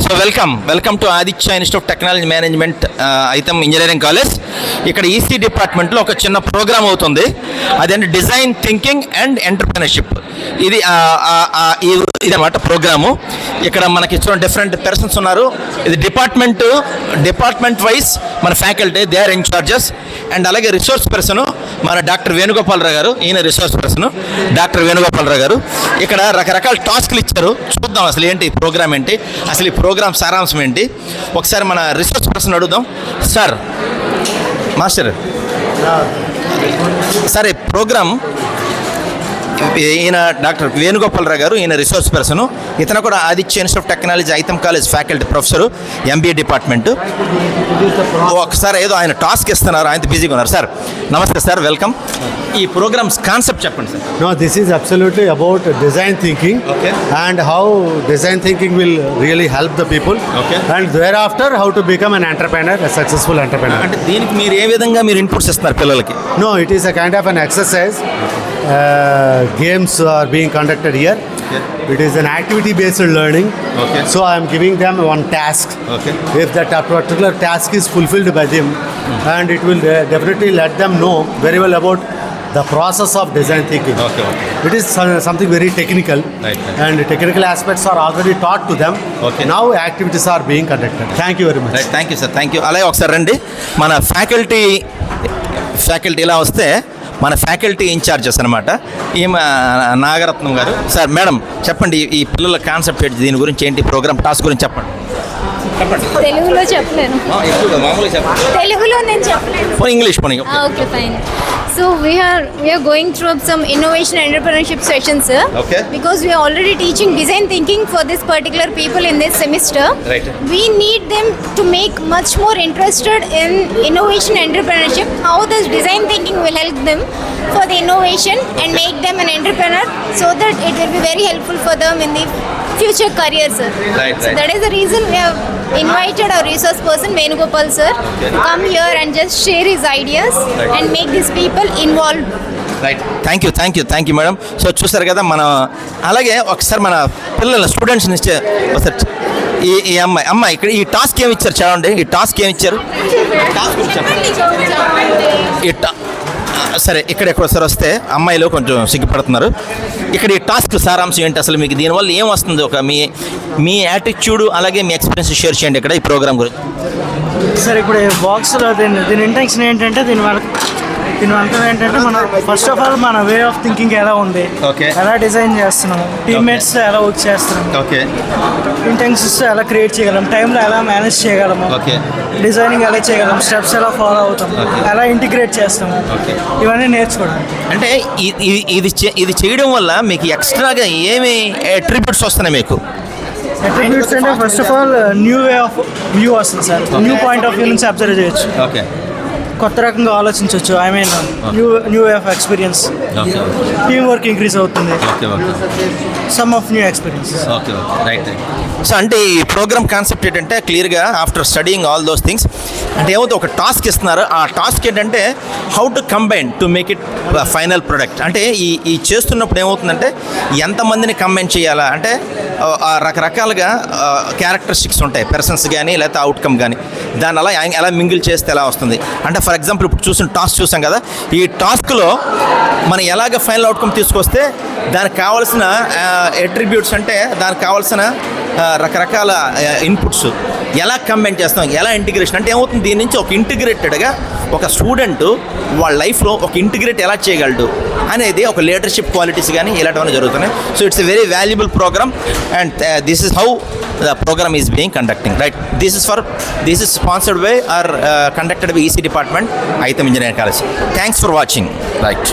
So welcome to Aditya institute of technology management AITAM engineering college. ఇక్కడ EC డిపార్ట్మెంట్లో ఒక చిన్న ప్రోగ్రామ్ అవుతుంది. అదేంటి డిజైన్ థింకింగ్ అండ్ ఎంటర్ప్రెన్యూర్షిప్. ఇది అన్నమాట ప్రోగ్రాము. ఇక్కడ మనకి చూడండి డిఫరెంట్ పర్సన్స్ ఉన్నారు. ఇది డిపార్ట్మెంట్ వైజ్ మన faculty they are incharges. And అలాగే రిసోర్స్ పర్సన్ మన డాక్టర్ వేణుగోపాలరావు గారు, ఈయన రిసోర్స్ పర్సన్ డాక్టర్ వేణుగోపాలరావు గారు. ఇక్కడ రకరకాల టాస్క్లు ఇచ్చారు. చూద్దాం అసలు ఏంటి ఈ ప్రోగ్రామ్ ఏంటి, అసలు ఈ ప్రోగ్రామ్ సారాంశం ఏంటి. ఒకసారి మన రిసోర్స్ పర్సన్ అడుగుదాం. సార్ మాస్టర్ సార్ ఈ ప్రోగ్రామ్ ఈయన డాక్టర్ వేణుగోపాలరావు గారు, ఈయన రిసోర్స్ పర్సన్. ఇతను కూడా Aditya institute of technology AITAM college faculty professor, MBA department. ఒకసారి ఏదో ఆయన టాస్క్ ఇస్తున్నారు, ఆయన బిజీగా ఉన్నారు. సార్ నమస్తే సార్, వెల్కమ్. ఈ ప్రోగ్రామ్స్ కాన్సెప్ట్ చెప్పండి sir. No, this is absolutely about design thinking. Okay. And how design thinking will really help the people. Okay. And thereafter how to become an entrepreneur, a successful entrepreneur. అంటే దీనికి మీరు ఏ విధంగా మీరు inputs ఇస్తున్నారు పిల్లలకి? No, it is a kind of an exercise. Games are being conducted here. Okay. It is an activity-based learning. Okay. So I am giving them one task. Okay. If that particular task is fulfilled by them, and it will definitely let them know very well about the process of design thinking. Okay. It is something very technical. Right. And technical aspects are already taught to them. Okay. Now activities are being conducted. Thank you very much. Right, thank you sir, thank you. అలాగే ఒకసారి రండి. మన faculty ఇలా వస్తే మన faculty in-charges అనమాట. ఈమె నాగరత్నం గారు. సార్ మేడం చెప్పండి, ఈ పిల్లల కాన్సెప్ట్ ఏంటి, దీని గురించి ఏంటి, ప్రోగ్రామ్ టాస్క్ గురించి చెప్పండి. తెలుగులో చెప్పలేను, మామూలుగా చెప్పండి. తెలుగులో నేను చెప్పలేను. ఇంగ్లీష్ పోనీ. Okay, fine. So we are going through some innovation and entrepreneurship sessions, sir. Okay. Because we are already teaching design thinking for this particular people in this semester. Right. We need them to make much more interested in innovation and entrepreneurship. How this design thinking will help them for the innovation and make them an entrepreneur, so that it will be very helpful for them in the future career, sir. Right. So that is the reason we have invited our resource person Venugopal sir to come here and just share his ideas and make these people involved. Right, thank you madam. So చూస్తారు కదా, మన అలాగే ఒకసారి మన పిల్లల స్టూడెంట్స్ని ఇచ్చే ఒకసారి ఈ అమ్మాయి ఇక్కడ ఈ టాస్క్ ఏమి ఇచ్చారు చూడండి. ఈ టాస్క్ ఏమి ఇచ్చారు, సరే ఇక్కడ ఒకసారి వస్తే అమ్మాయిలు కొంచెం సిగ్గుపడుతున్నారు. ఇక్కడ ఈ టాస్క్ సారాంశం ఏంటి, అసలు మీకు దీనివల్ల ఏం వస్తుంది, ఒక మీ యాటిట్యూడ్ అలాగే మీ ఎక్స్పీరియన్స్ షేర్ చేయండి ఇక్కడ ఈ ప్రోగ్రామ్ గురించి. సార్ ఇప్పుడు బాక్స్లో దీని ఇంటెన్షన్ ఏంటంటే దీనివల్ల ఏంటంటే మన ఫస్ట్ ఆఫ్ ఆల్ మన వే ఆఫ్ థింకింగ్ ఎలా ఉంది, Okay. ఎలా డిజైన్ చేస్తున్నాము, టీమ్మేట్స్ ఎలా వర్క్ చేస్తున్నాము, ఓకే ఇంటెన్షన్స్ ఎలా క్రియేట్ చేయగలం, టైంలో ఎలా మేనేజ్ చేయగలము, ఓకే డిజైనింగ్ ఎలా చేయగలం, స్టెప్స్ ఎలా ఫాలో అవుతాము, Okay. ఎలా ఇంటిగ్రేట్ చేస్తాము, Okay. ఇవన్నీ నేర్చుకోవడం. అంటే ఇది చేయడం వల్ల మీకు ఎక్స్ట్రాగా ఏమి అట్రిబ్యూట్స్ వస్తున్నాయి మీకు? అట్రిబ్యూట్స్ అంటే first of all new way of view వస్తుంది సార్. న్యూ పాయింట్ ఆఫ్ వ్యూ నుంచి అబ్జర్వ్ చేయొచ్చు, ఓకే కొత్త రకంగా ఆలోచించవచ్చు. I mean new way of experience, team work increase అవుతుంది, some of new experiences. Okay right. So అంటే ఈ ప్రోగ్రామ్ కాన్సెప్ట్ ఏంటంటే క్లియర్గా after studying all those things అంటే ఏమవుతుంది, ఒక టాస్క్ ఇస్తున్నారు. ఆ టాస్క్ ఏంటంటే how to combine to make it final product. అంటే ఈ చేస్తున్నప్పుడు ఏమవుతుందంటే ఎంతమందిని కంబైన్ చేయాలా అంటే రకరకాలుగా క్యారెక్టరిస్టిక్స్ ఉంటాయి, పర్సన్స్ కానీ లేకపోతే అవుట్కమ్ కానీ. దాన్ని ఎలా మింగిల్ చేస్తే ఎలా వస్తుంది అంటే, ఫర్ ఎగ్జాంపుల్ ఇప్పుడు టాస్క్ చూసాం కదా, ఈ టాస్క్లో మనం ఎలాగ ఫైనల్ అవుట్కమ్ తీసుకొస్తే దానికి కావాల్సిన అట్రిబ్యూట్స్ అంటే దానికి కావాల్సిన రకరకాల ఇన్పుట్స్ ఎలా కంబైన్ చేస్తాం, ఎలా ఇంటిగ్రేషన్ అంటే ఏమవుతుంది, దీని నుంచి ఒక ఇంటిగ్రేటెడ్గా ఒక స్టూడెంట్ వాళ్ళ లైఫ్లో ఒక ఇంటిగ్రేట్ ఎలా చేయగలడు అనేది ఒక లీడర్షిప్ క్వాలిటీస్ కానీ ఇలాంటివన్నీ జరుగుతున్నాయి. So it's a very valuable program and this is how the program is being conducting, right? This is sponsored by or conducted by EC department, Aitam Engineering College. Thanks for watching, right?